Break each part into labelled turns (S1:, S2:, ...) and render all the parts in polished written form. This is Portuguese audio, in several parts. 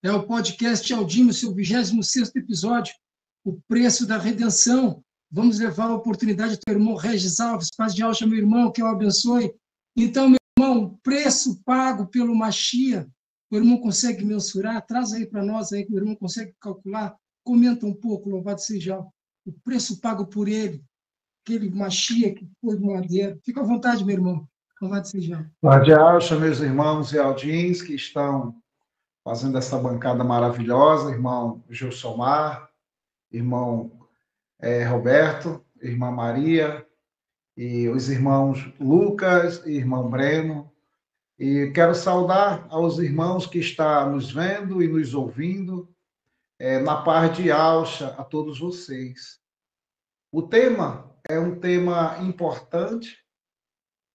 S1: É o podcast Aldinho, seu 26º episódio, O Preço da Redenção. Vamos levar a oportunidade do teu irmão Regis Alves, paz de Alcha, meu irmão, que eu abençoe. Então, meu irmão, o preço pago pelo Machia, o irmão consegue mensurar? Traz aí para nós, aí, que o irmão consegue calcular. Comenta um pouco, louvado seja o preço pago por ele, aquele Machia que foi do madeiro. Fica à vontade, meu irmão. Louvado seja.
S2: Paz de Alcha, meus irmãos e aldins que estão fazendo essa bancada maravilhosa, irmão Gilsomar, irmão Roberto, irmã Maria, e os irmãos Lucas e irmão Breno. E quero saudar aos irmãos que estão nos vendo e nos ouvindo, na paz de Alcha, a todos vocês. O tema é um tema importante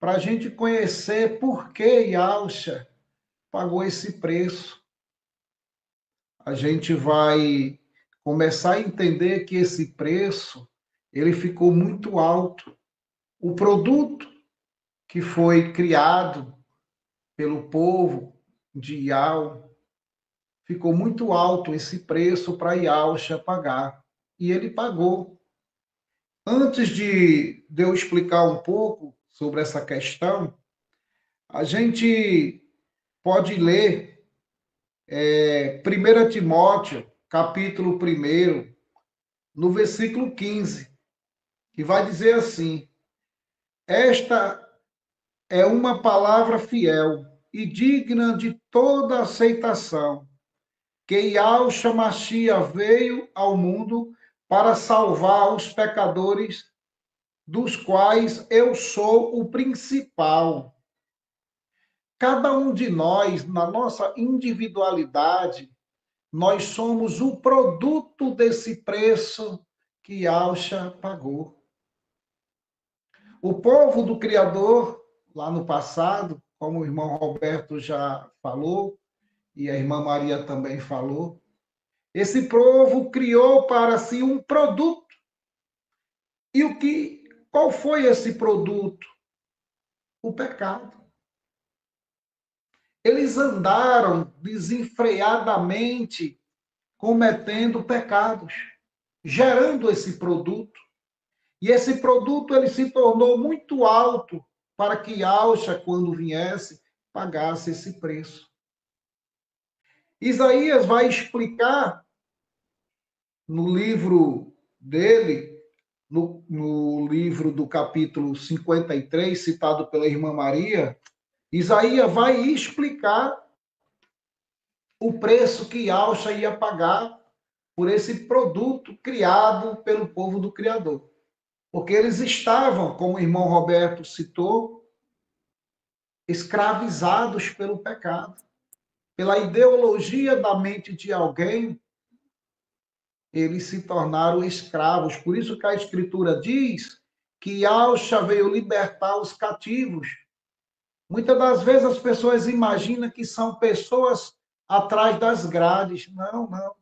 S2: para a gente conhecer por que Alcha pagou esse preço. A gente vai começar a entender que esse preço ele ficou muito alto. O produto que foi criado pelo povo de Ial ficou muito alto esse preço para Ialcha pagar. E ele pagou. Antes de eu explicar um pouco sobre essa questão, a gente pode ler 1 Timóteo, capítulo 1, no versículo 15, que vai dizer assim: esta é uma palavra fiel e digna de toda aceitação, que Yahshua Mashiach veio ao mundo para salvar os pecadores, dos quais eu sou o principal. Cada um de nós, na nossa individualidade, nós somos o produto desse preço que Yahshua pagou. O povo do Criador, lá no passado, como o irmão Roberto já falou, e a irmã Maria também falou, esse povo criou para si um produto. E qual foi esse produto? O pecado. Eles andaram desenfreadamente cometendo pecados, gerando esse produto. E esse produto ele se tornou muito alto para que Yahshua, quando viesse, pagasse esse preço. Isaías vai explicar no livro dele, no livro do capítulo 53, citado pela irmã Maria, Isaías vai explicar o preço que Yahshua ia pagar por esse produto criado pelo povo do Criador. Porque eles estavam, como o irmão Roberto citou, escravizados pelo pecado. Pela ideologia da mente de alguém, eles se tornaram escravos. Por isso que a Escritura diz que Yahshua veio libertar os cativos. Muitas das vezes as pessoas imaginam que são pessoas atrás das grades. Não, não.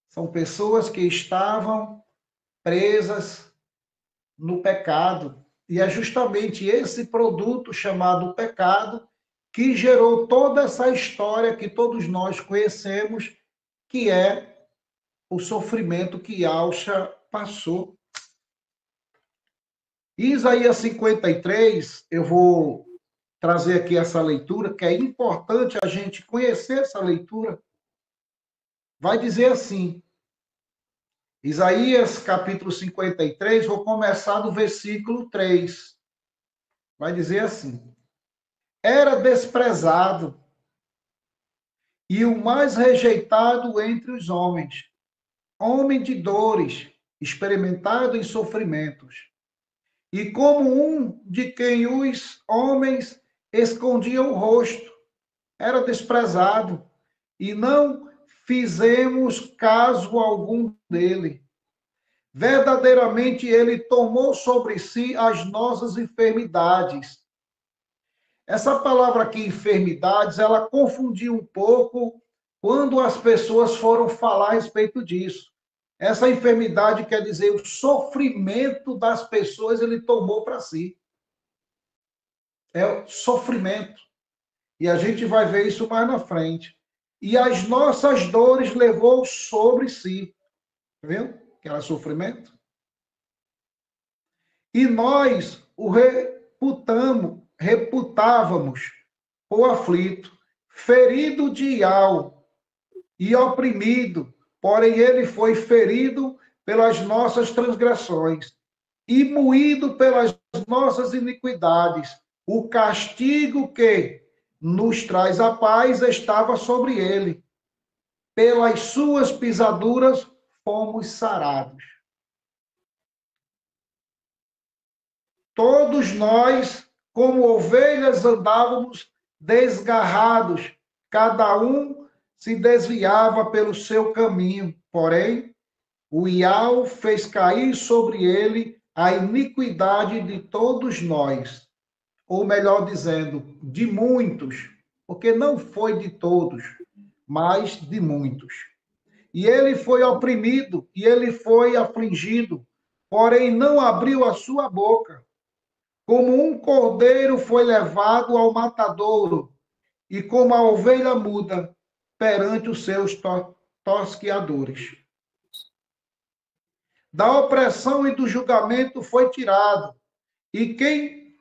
S2: São pessoas que estavam presas no pecado. E é justamente esse produto chamado pecado que gerou toda essa história que todos nós conhecemos, que é o sofrimento que Yahshua passou. Isaías 53, eu vou trazer aqui essa leitura, que é importante a gente conhecer essa leitura. Vai dizer assim, Isaías capítulo 53, vou começar do versículo 3. Vai dizer assim: era desprezado e o mais rejeitado entre os homens, homem de dores, experimentado em sofrimentos, e como um de quem os homens escondiam o rosto, era desprezado, e não fizemos caso algum dele. Verdadeiramente ele tomou sobre si as nossas enfermidades. Essa palavra aqui, enfermidades, ela confundiu um pouco quando as pessoas foram falar a respeito disso. Essa enfermidade quer dizer o sofrimento das pessoas, ele tomou para si. É o sofrimento. E a gente vai ver isso mais na frente. e as nossas dores levou sobre si. Viu? Que era sofrimento. E nós o reputávamos por aflito, ferido de alma e oprimido, porém ele foi ferido pelas nossas transgressões e moído pelas nossas iniquidades. O castigo que nos traz a paz estava sobre ele. Pelas suas pisaduras fomos sarados. Todos nós, como ovelhas, andávamos desgarrados, cada um se desviava pelo seu caminho. Porém, o Iau fez cair sobre ele a iniquidade de todos nós, ou melhor dizendo, de muitos, porque não foi de todos, mas de muitos. E ele foi oprimido, e ele foi afligido, porém não abriu a sua boca. Como um cordeiro foi levado ao matadouro, e como a ovelha muda perante os seus tosqueadores. Da opressão e do julgamento foi tirado, e quem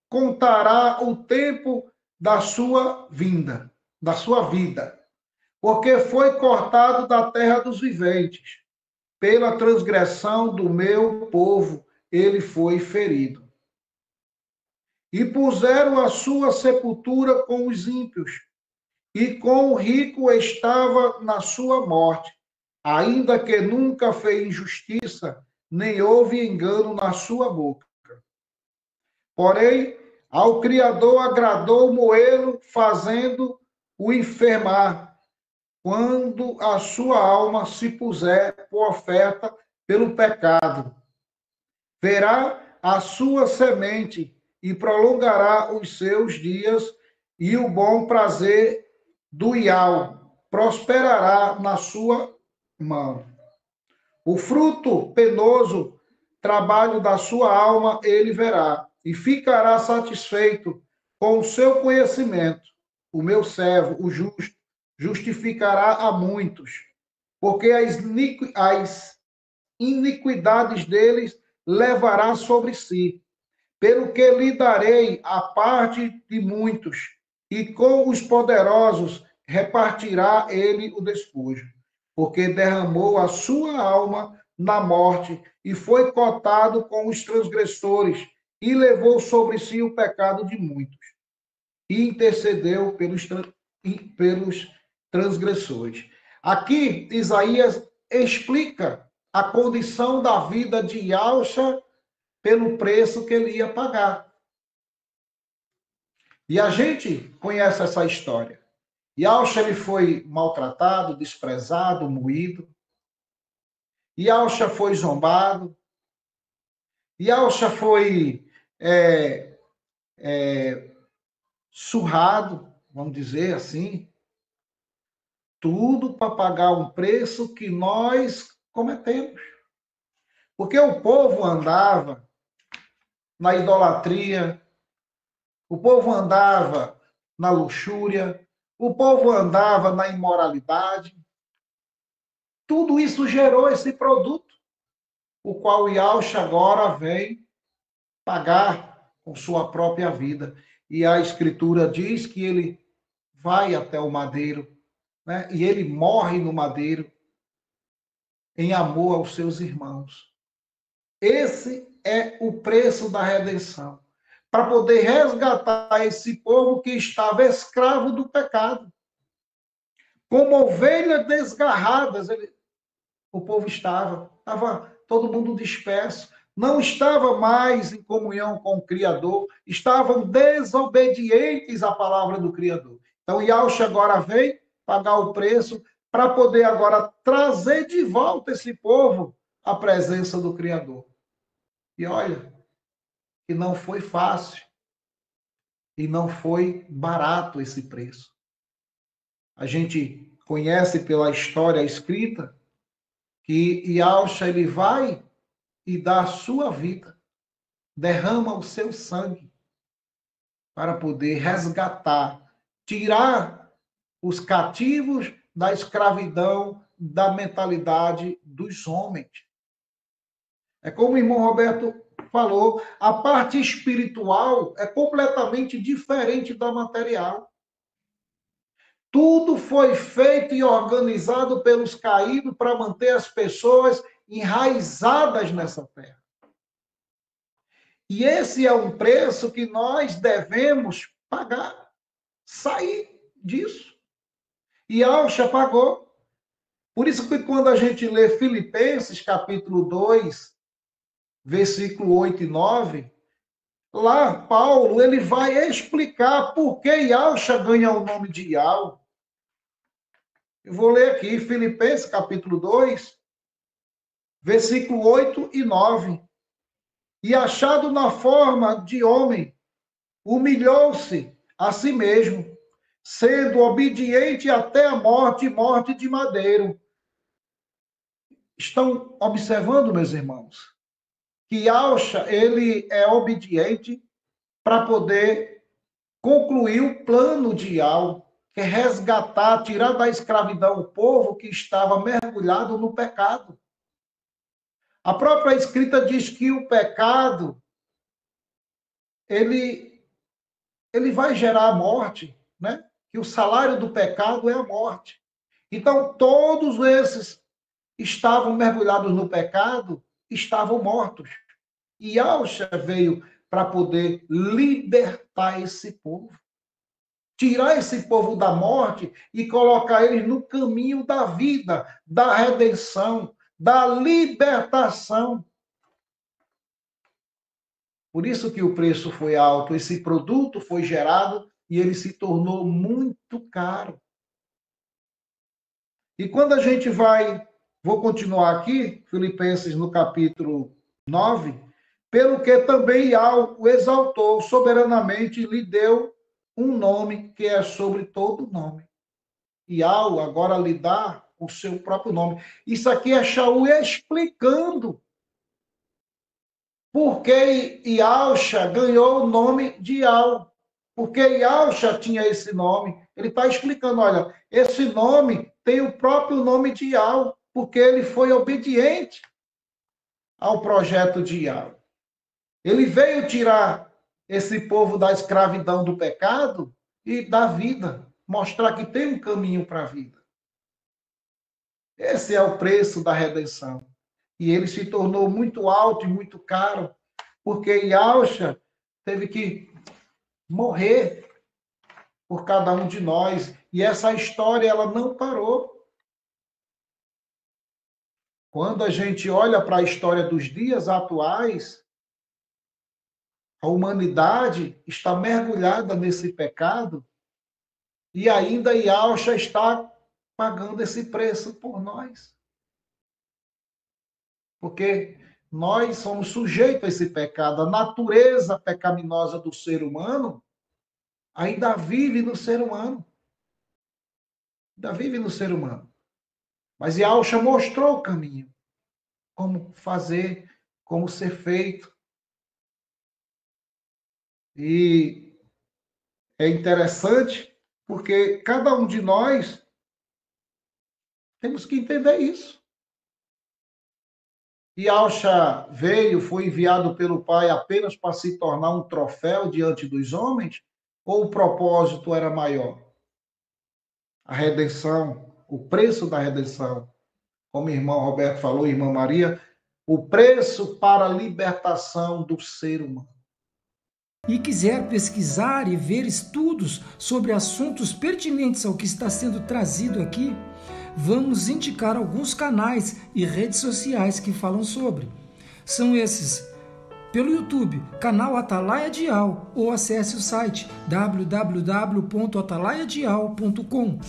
S2: contará o tempo da sua vinda, da sua vida? Porque foi cortado da terra dos viventes, pela transgressão do meu povo ele foi ferido. E puseram a sua sepultura com os ímpios, e com o rico estava na sua morte, ainda que nunca fez injustiça, nem houve engano na sua boca. Porém, ao Criador agradou moê-lo, fazendo-o enfermar, quando a sua alma se puser por oferta pelo pecado. Verá a sua semente e prolongará os seus dias, e o bom prazer do Iau prosperará na sua mão. O fruto penoso, trabalho da sua alma, ele verá, e ficará satisfeito com o seu conhecimento. O meu servo, o justo, justificará a muitos, porque as iniquidades deles levará sobre si. Pelo que lhe darei a parte de muitos, e com os poderosos repartirá ele o despojo, porque derramou a sua alma na morte e foi cotado com os transgressores e levou sobre si o pecado de muitos e intercedeu pelos transgressores. Aqui, Isaías explica a condição da vida de Yahshua pelo preço que ele ia pagar. E a gente conhece essa história. Yahshua ele foi maltratado, desprezado, moído. Yahshua foi zombado. Yahshua foi surrado, vamos dizer assim. Tudo para pagar um preço que nós cometemos. Porque o povo andava na idolatria, o povo andava na luxúria, o povo andava na imoralidade. Tudo isso gerou esse produto, o qual o Yahshua agora vem pagar com sua própria vida. E a Escritura diz que ele vai até o madeiro, né? E ele morre no madeiro em amor aos seus irmãos. Esse é o preço da redenção, para poder resgatar esse povo que estava escravo do pecado. Como ovelhas desgarradas, o povo estava todo mundo disperso, não estava mais em comunhão com o Criador, estavam desobedientes à palavra do Criador. Então, Yahshua agora vem pagar o preço para poder agora trazer de volta esse povo à presença do Criador. E olha, que não foi fácil e não foi barato esse preço. A gente conhece pela história escrita que Yahshua ele vai e dá a sua vida, derrama o seu sangue para poder resgatar, tirar os cativos da escravidão da mentalidade dos homens. É como o irmão Roberto falou, a parte espiritual é completamente diferente da material. Tudo foi feito e organizado pelos caídos para manter as pessoas enraizadas nessa terra. E esse é um preço que nós devemos pagar, sair disso. E Alcha pagou. Por isso que quando a gente lê Filipenses, capítulo 2, versículo 8 e 9, lá Paulo ele vai explicar por que Yalcha ganha o nome de Yal. Eu vou ler aqui, Filipenses, capítulo 2, versículo 8 e 9. E achado na forma de homem, humilhou-se a si mesmo, sendo obediente até a morte, morte de madeiro. Estão observando, meus irmãos, que Yalcha, ele é obediente para poder concluir o plano de Yal, que é resgatar, tirar da escravidão o povo que estava mergulhado no pecado. A própria escrita diz que o pecado, ele vai gerar a morte, né? Que o salário do pecado é a morte. Então, todos esses estavam mergulhados no pecado, estavam mortos. E Yalcha veio para poder libertar esse povo. Tirar esse povo da morte e colocar eles no caminho da vida, da redenção, da libertação. Por isso que o preço foi alto. Esse produto foi gerado e ele se tornou muito caro. E quando a gente vou continuar aqui, Filipenses no capítulo 9, pelo que também Yal o exaltou soberanamente e lhe deu um nome que é sobre todo nome. Yal agora lhe dá o seu próprio nome. Isso aqui é Shaul explicando por que Yalcha ganhou o nome de Yal. Porque Yalcha tinha esse nome. Ele está explicando, olha, esse nome tem o próprio nome de Yal, porque ele foi obediente ao projeto de Yal. Ele veio tirar esse povo da escravidão do pecado e da vida, mostrar que tem um caminho para a vida. Esse é o preço da redenção. E ele se tornou muito alto e muito caro, porque Yalcha teve que morrer por cada um de nós. E essa história, ela não parou. Quando a gente olha para a história dos dias atuais, a humanidade está mergulhada nesse pecado e ainda Yalcha está pagando esse preço por nós. Porque nós somos sujeitos a esse pecado. A natureza pecaminosa do ser humano ainda vive no ser humano. Ainda vive no ser humano. Mas Yalcha mostrou o caminho. Como fazer, como ser feito. E é interessante porque cada um de nós temos que entender isso. Yalcha foi enviado pelo Pai apenas para se tornar um troféu diante dos homens? Ou o propósito era maior? A redenção, o preço da redenção. Como o irmão Roberto falou, irmã Maria, o preço para a libertação do ser humano.
S1: E quiser pesquisar e ver estudos sobre assuntos pertinentes ao que está sendo trazido aqui, vamos indicar alguns canais e redes sociais que falam sobre. São esses: pelo YouTube, canal Atalaia de Yal, ou acesse o site www.atalaiadial.com.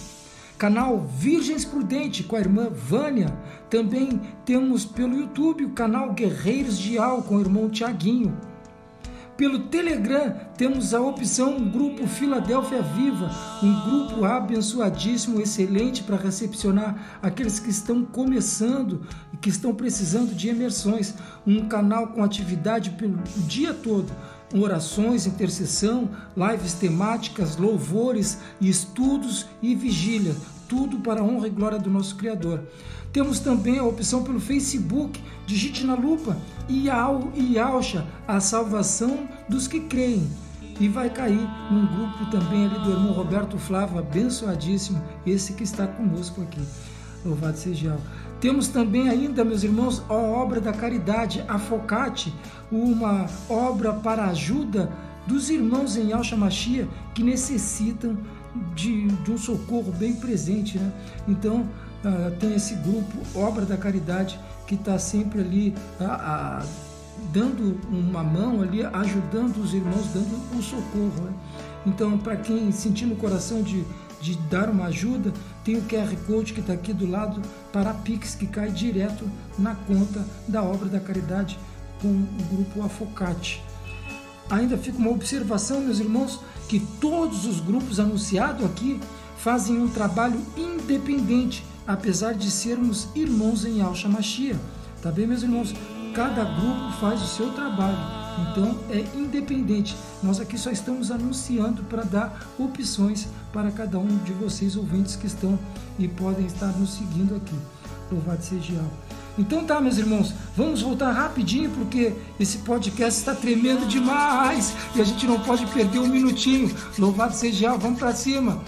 S1: Canal Virgens Prudente com a irmã Vânia. Também temos pelo YouTube o canal Guerreiros de Yal com o irmão Tiaguinho. Pelo Telegram, temos a opção Grupo Filadélfia Viva, um grupo abençoadíssimo, excelente para recepcionar aqueles que estão começando e que estão precisando de imersões. Um canal com atividade pelo dia todo, orações, intercessão, lives temáticas, louvores, estudos e vigília. Tudo para a honra e glória do nosso Criador. Temos também a opção pelo Facebook, digite na lupa Iaucha, a salvação dos que creem. E vai cair num grupo também ali do irmão Roberto Flávio, abençoadíssimo, esse que está conosco aqui. Louvado seja Deus. Temos também ainda, meus irmãos, a obra da caridade, a Focate, uma obra para a ajuda dos irmãos em Yahshua Mashiach que necessitam de um socorro bem presente, né? Então, tem esse grupo, Obra da Caridade, que está sempre ali dando uma mão ali, ajudando os irmãos, dando um socorro, né? Então, para quem sentir no coração de dar uma ajuda, tem o QR Code que está aqui do lado para a Pix, que cai direto na conta da Obra da Caridade com o grupo Afocate. Ainda fica uma observação, meus irmãos, que todos os grupos anunciados aqui fazem um trabalho independente, apesar de sermos irmãos em Yahshua Mashiach. Tá bem, meus irmãos? Cada grupo faz o seu trabalho, então é independente. Nós aqui só estamos anunciando para dar opções para cada um de vocês, ouvintes que estão e podem estar nos seguindo aqui. Louvado seja Yahweh. Então tá, meus irmãos, vamos voltar rapidinho, porque esse podcast está tremendo demais e a gente não pode perder um minutinho. Louvado seja Yahweh, vamos para cima.